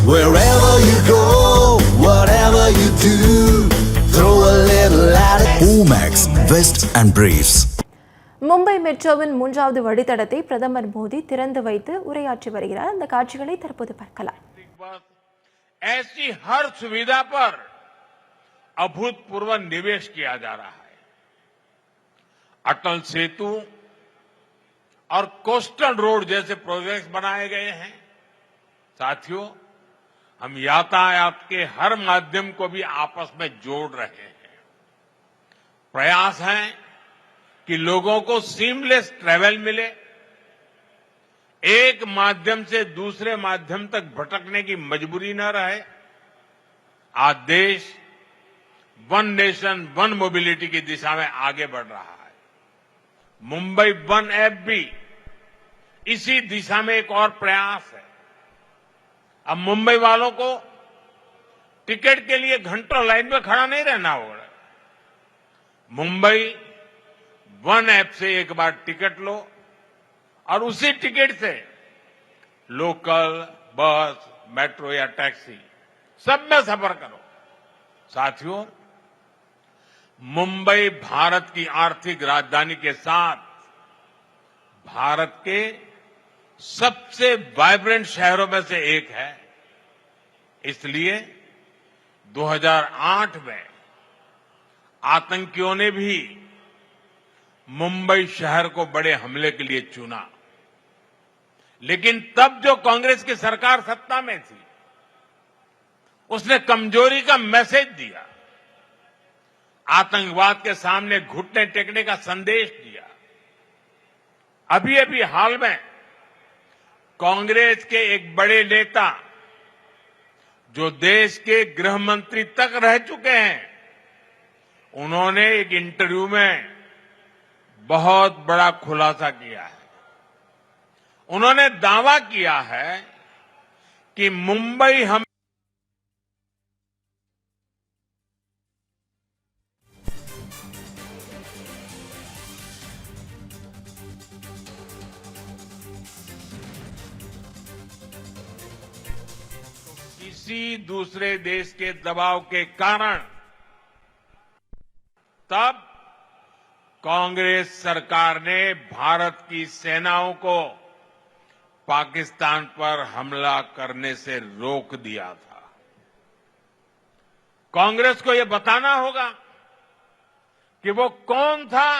Wherever you go, whatever you do, throw a little at it. Omax, Vest and Briefs. Mumbai மெட்ரோவின் 3வது வழித்தடத்தை பிரதமர் மோடி திறந்து வைத்து உரையாற்றி வருகிறார். அந்த காட்சிகளை தற்போது பார்க்கலாம். ऐसी हर सुविधा पर अभूतपूर्व निवेश किया जा रहा है. अटल सेतु और कोस्टल रोड जैसे प्रोजेक्ट्स बनाए गए हैं. साथियों, हम यातायात के हर माध्यम को भी आपस में जोड़ रहे हैं. प्रयास है कि लोगों को सीमलेस ट्रैवल मिले, एक माध्यम से दूसरे माध्यम तक भटकने की मजबूरी न रहे. आज देश वन नेशन वन मोबिलिटी की दिशा में आगे बढ़ रहा है. मुंबई वन ऐप भी इसी दिशा में एक और प्रयास है. अब मुंबई वालों को टिकट के लिए घंटों लाइन में खड़ा नहीं रहना होगा. मुंबई वन ऐप से एक बार टिकट लो और उसी टिकट से लोकल, बस, मेट्रो या टैक्सी सब में सफर करो. साथियों, मुंबई भारत की आर्थिक राजधानी के साथ भारत के सबसे वाइब्रेंट शहरों में से एक है. इसलिए 2008 में आतंकियों ने भी मुंबई शहर को बड़े हमले के लिए चुना. लेकिन तब जो कांग्रेस की सरकार सत्ता में थी, उसने कमजोरी का मैसेज दिया, आतंकवाद के सामने घुटने टेकने का संदेश दिया. अभी हाल में कांग्रेस के एक बड़े नेता जो देश के गृह मंत्री तक रह चुके हैं, उन्होंने एक इंटरव्यू में बहुत बड़ा खुलासा किया है. उन्होंने दावा किया है कि मुंबई हम किसी दूसरे देश के दबाव के कारण तब कांग्रेस सरकार ने भारत की सेनाओं को पाकिस्तान पर हमला करने से रोक दिया था. कांग्रेस को यह बताना होगा कि वो कौन था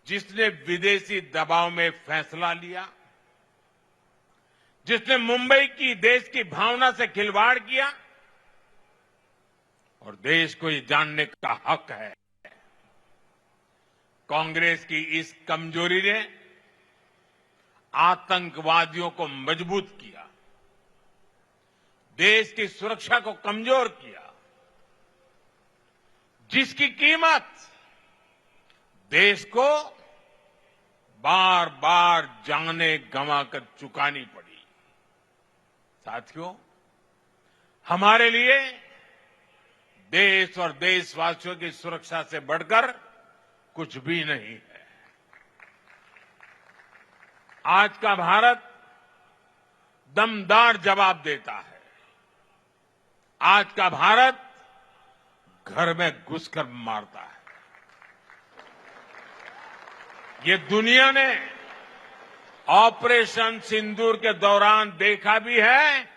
जिसने विदेशी दबाव में फैसला लिया, जिसने मुंबई की देश की भावना से खिलवाड़ किया. और देश को ये जानने का हक है. कांग्रेस की इस कमजोरी ने आतंकवादियों को मजबूत किया, देश की सुरक्षा को कमजोर किया, जिसकी कीमत देश को बार बार जाने गंवाकर चुकानी पड़ी. साथियों, हमारे लिए देश और देशवासियों की सुरक्षा से बढ़कर कुछ भी नहीं है. आज का भारत दमदार जवाब देता है. आज का भारत घर में घुसकर मारता है. ये दुनिया ने ऑपरेशन सिंदूर के दौरान देखा भी है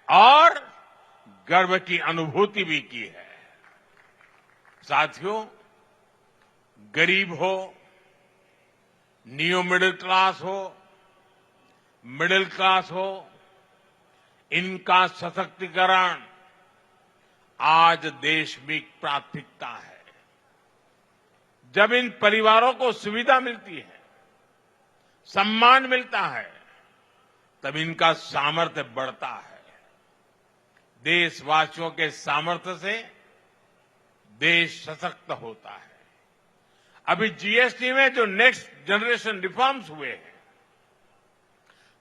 और गर्व की अनुभूति भी की है. साथियों, गरीब हो, नियो मिडिल क्लास हो, मिडिल क्लास हो, इनका सशक्तिकरण आज देश में प्राथमिकता है. जब इन परिवारों को सुविधा मिलती है, सम्मान मिलता है, तब इनका सामर्थ्य बढ़ता है. देशवासियों के सामर्थ्य से देश सशक्त होता है. अभी जीएसटी में जो नेक्स्ट जनरेशन रिफॉर्म्स हुए हैं,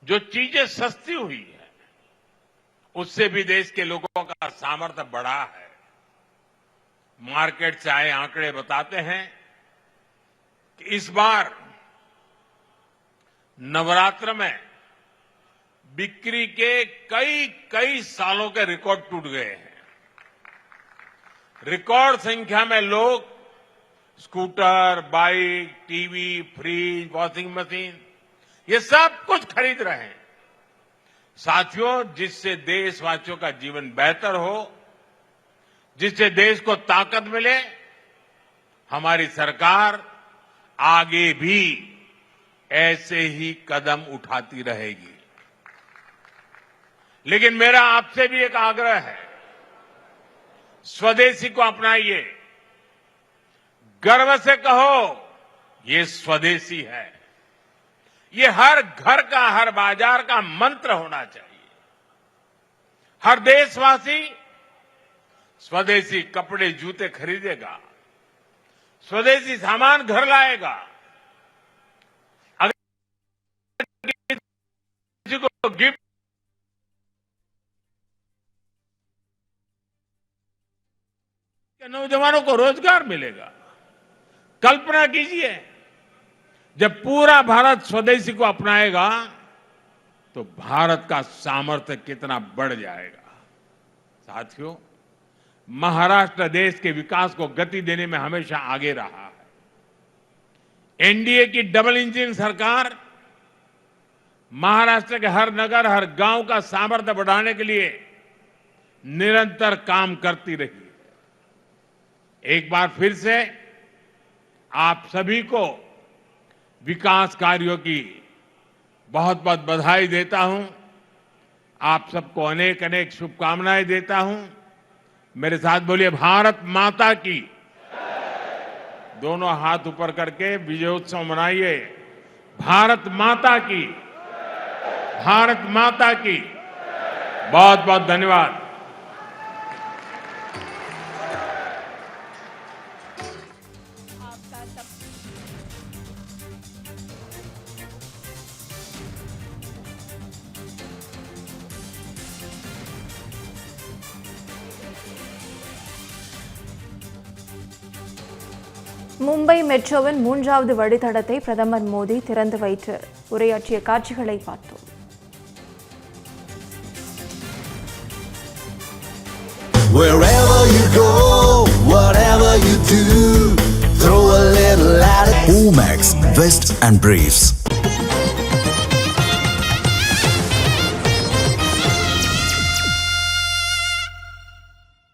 जो चीजें सस्ती हुई है, उससे भी देश के लोगों का सामर्थ्य बढ़ा है. मार्केट से आए आंकड़े बताते हैं कि इस बार नवरात्र में बिक्री के कई कई सालों के रिकॉर्ड टूट गए हैं। रिकॉर्ड संख्या में लोग scooter, bike, TV, fridge, washing machine ये सब कुछ खरीद रहे हैं। साथियों, जिससे देशवासियों का जीवन बेहतर हो, जिससे देश को ताकत मिले, हमारी सरकार आगे भी ऐसे ही कदम उठाती रहेगी। लेकिन मेरा आपसे भी एक आग्रह है, स्वदेशी को अपनाइए, गर्व से कहो ये स्वदेशी है। ये हर घर का, हर बाजार का मंत्र होना चाहिए। हर देशवासी स्वदेशी कपड़े, जूते खरीदेगा, स्वदेशी सामान घर लाएगा। अगर किसी को गिफ्ट नौजवानों को रोजगार मिलेगा। कल्पना कीजिए, जब पूरा भारत स्वदेशी को अपनाएगा तो भारत का सामर्थ्य कितना बढ़ जाएगा। साथियों, महाराष्ट्र देश के विकास को गति देने में हमेशा आगे रहा है। एनडीए की डबल इंजन सरकार महाराष्ट्र के हर नगर, हर गांव का सामर्थ्य बढ़ाने के लिए निरंतर काम करती रही। एक बार फिर से आप सभी को विकास कार्यों की बहुत बहुत बधाई देता हूं। आप सबको अनेक अनेक शुभकामनाएं देता हूं। मेरे साथ बोलिए, भारत माता की। दोनों हाथ ऊपर करके विजयोत्सव मनाइए। भारत माता की, भारत माता की। बहुत बहुत धन्यवाद। மும்பை மெட்ரோவின் 3வது வழித்தடத்தை பிரதமர் மோடி திறந்து வைத்து உரையாற்றிய காட்சிகளை பார்த்தோம். Wherever you go, whatever you do, throw a little at it. Omax, Vest and Briefs.